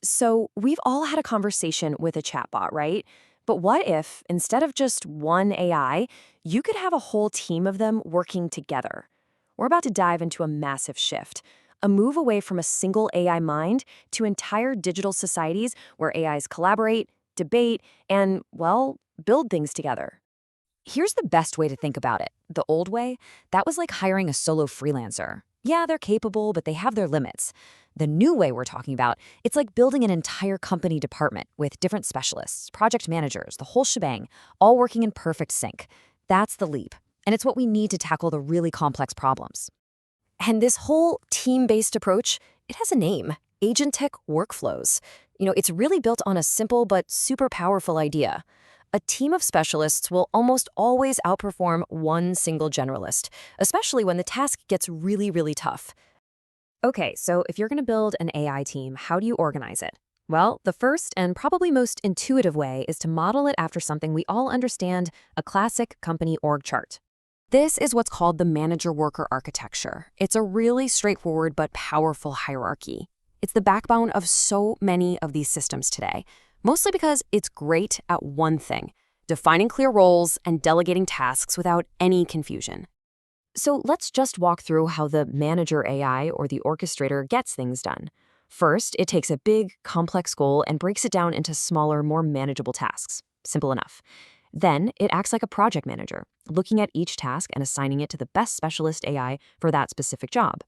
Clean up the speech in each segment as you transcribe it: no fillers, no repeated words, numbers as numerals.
So we've all had a conversation with a chatbot, right? But what if, instead of just one AI, you could have a whole team of them working together? We're about to dive into a massive shift, a move away from a single AI mind to entire digital societies where AIs collaborate, debate, and, well, build things together. Here's the best way to think about it. The old way, that was like hiring a solo freelancer. Yeah, they're capable, but they have their limits. The new way we're talking about, it's like building an entire company department with different specialists, project managers, the whole shebang, all working in perfect sync. That's the leap. And it's what we need to tackle the really complex problems. And this whole team-based approach, it has a name, Agentic workflows. It's really built on a simple but super powerful idea. A team of specialists will almost always outperform one single generalist, especially when the task gets really, really tough. Okay, so if you're going to build an AI team, how do you organize it? Well, the first and probably most intuitive way is to model it after something we all understand, a classic company org chart. This is what's called the manager-worker architecture. It's a really straightforward but powerful hierarchy. It's the backbone of so many of these systems today, mostly because it's great at one thing, defining clear roles and delegating tasks without any confusion. So let's just walk through how the manager AI or the orchestrator gets things done. First, it takes a big, complex goal and breaks it down into smaller, more manageable tasks. Simple enough. Then, it acts like a project manager, looking at each task and assigning it to the best specialist AI for that specific job.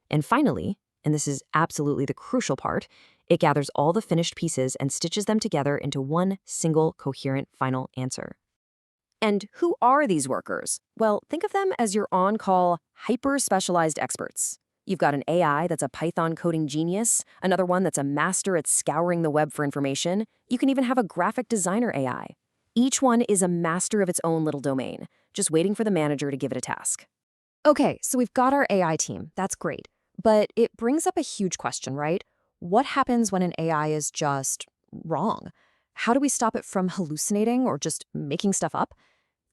And finally, and this is absolutely the crucial part, it gathers all the finished pieces and stitches them together into one single, coherent final answer. And who are these workers? Well, think of them as your on-call, hyper-specialized experts. You've got an AI that's a Python coding genius, another one that's a master at scouring the web for information. You can even have a graphic designer AI. Each one is a master of its own little domain, just waiting for the manager to give it a task. Okay, so we've got our AI team. That's great. But it brings up a huge question, right? What happens when an AI is just wrong? How do we stop it from hallucinating or just making stuff up?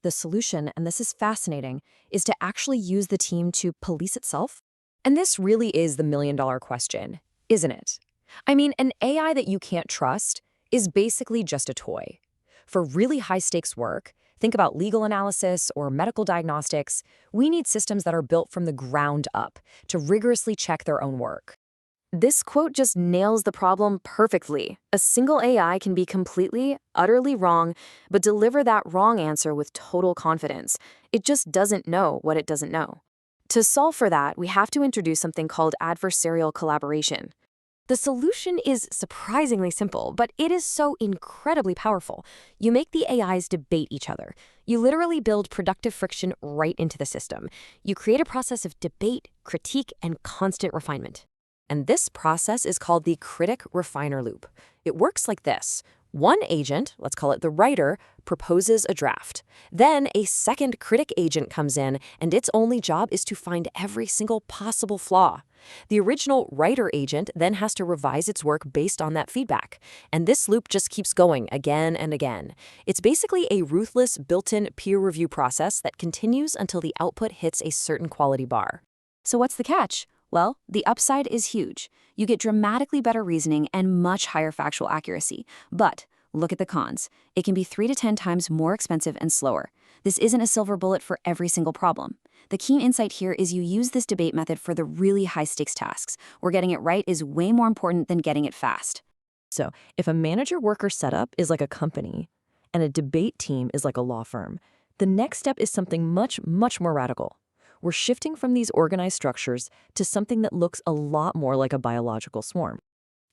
The solution, and this is fascinating, is to actually use the team to police itself. And this really is the million-dollar question, isn't it? I mean, an AI that you can't trust is basically just a toy. For really high-stakes work, think about legal analysis or medical diagnostics, we need systems that are built from the ground up to rigorously check their own work. This quote just nails the problem perfectly. A single AI can be completely, utterly wrong, but deliver that wrong answer with total confidence. It just doesn't know what it doesn't know. To solve for that, we have to introduce something called adversarial collaboration. The solution is surprisingly simple, but it is so incredibly powerful. You make the AIs debate each other. You literally build productive friction right into the system. You create a process of debate, critique, and constant refinement. And this process is called the critic-refiner loop. It works like this. One agent, let's call it the writer, proposes a draft. Then a second critic agent comes in, and its only job is to find every single possible flaw. The original writer agent then has to revise its work based on that feedback. And this loop just keeps going again and again. It's basically a ruthless, built-in peer review process that continues until the output hits a certain quality bar. So what's the catch? Well, the upside is huge. You get dramatically better reasoning and much higher factual accuracy. But look at the cons. It can be 3 to 10 times more expensive and slower. This isn't a silver bullet for every single problem. The key insight here is you use this debate method for the really high-stakes tasks, where getting it right is way more important than getting it fast. So, if a manager-worker setup is like a company and a debate team is like a law firm, the next step is something much, much more radical. We're shifting from these organized structures to something that looks a lot more like a biological swarm.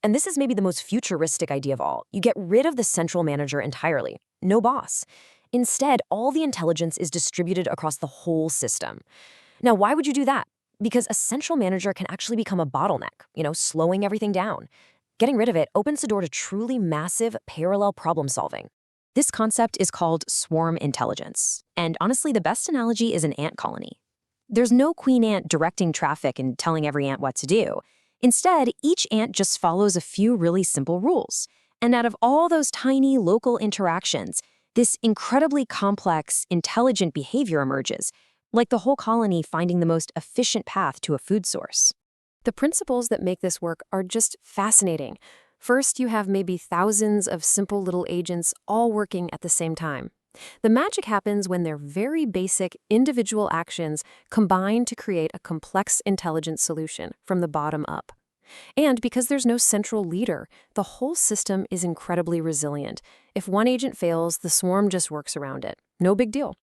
And this is maybe the most futuristic idea of all. You get rid of the central manager entirely. No boss. Instead, all the intelligence is distributed across the whole system. Now, why would you do that? Because a central manager can actually become a bottleneck, slowing everything down. Getting rid of it opens the door to truly massive parallel problem solving. This concept is called swarm intelligence. And honestly, the best analogy is an ant colony. There's no queen ant directing traffic and telling every ant what to do. Instead, each ant just follows a few really simple rules. And out of all those tiny local interactions, this incredibly complex, intelligent behavior emerges, like the whole colony finding the most efficient path to a food source. The principles that make this work are just fascinating. First, you have maybe thousands of simple little agents all working at the same time. The magic happens when their very basic individual actions combine to create a complex intelligent solution from the bottom up. And because there's no central leader, the whole system is incredibly resilient. If one agent fails, the swarm just works around it. No big deal.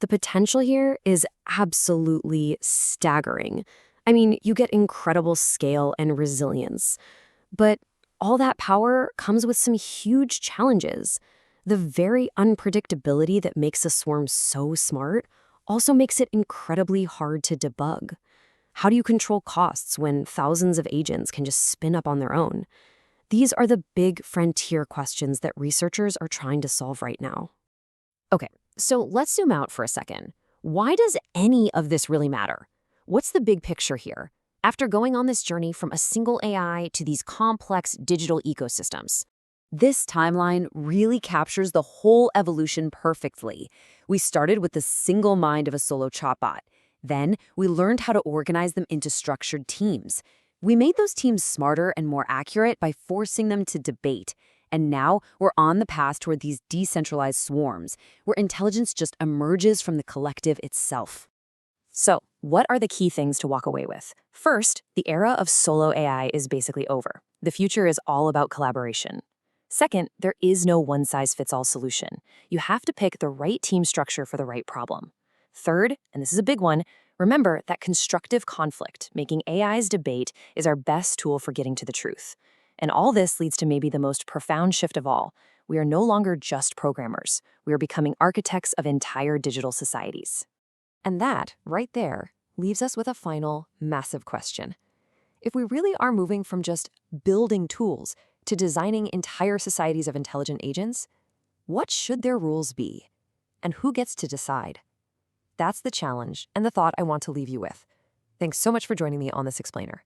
The potential here is absolutely staggering. I mean, you get incredible scale and resilience. But all that power comes with some huge challenges. The very unpredictability that makes a swarm so smart also makes it incredibly hard to debug. How do you control costs when thousands of agents can just spin up on their own? These are the big frontier questions that researchers are trying to solve right now. Okay, so let's zoom out for a second. Why does any of this really matter? What's the big picture here? After going on this journey from a single AI to these complex digital ecosystems. This timeline really captures the whole evolution perfectly. We started with the single mind of a solo chatbot. Then, we learned how to organize them into structured teams. We made those teams smarter and more accurate by forcing them to debate. And now, we're on the path toward these decentralized swarms, where intelligence just emerges from the collective itself. So, what are the key things to walk away with? First, the era of solo AI is basically over. The future is all about collaboration. Second, there is no one-size-fits-all solution. You have to pick the right team structure for the right problem. Third, and this is a big one, remember that constructive conflict, making AIs debate, is our best tool for getting to the truth. And all this leads to maybe the most profound shift of all. We are no longer just programmers. We are becoming architects of entire digital societies. And that, right there, leaves us with a final, massive question. If we really are moving from just building tools to designing entire societies of intelligent agents, what should their rules be? And who gets to decide? That's the challenge and the thought I want to leave you with. Thanks so much for joining me on this explainer.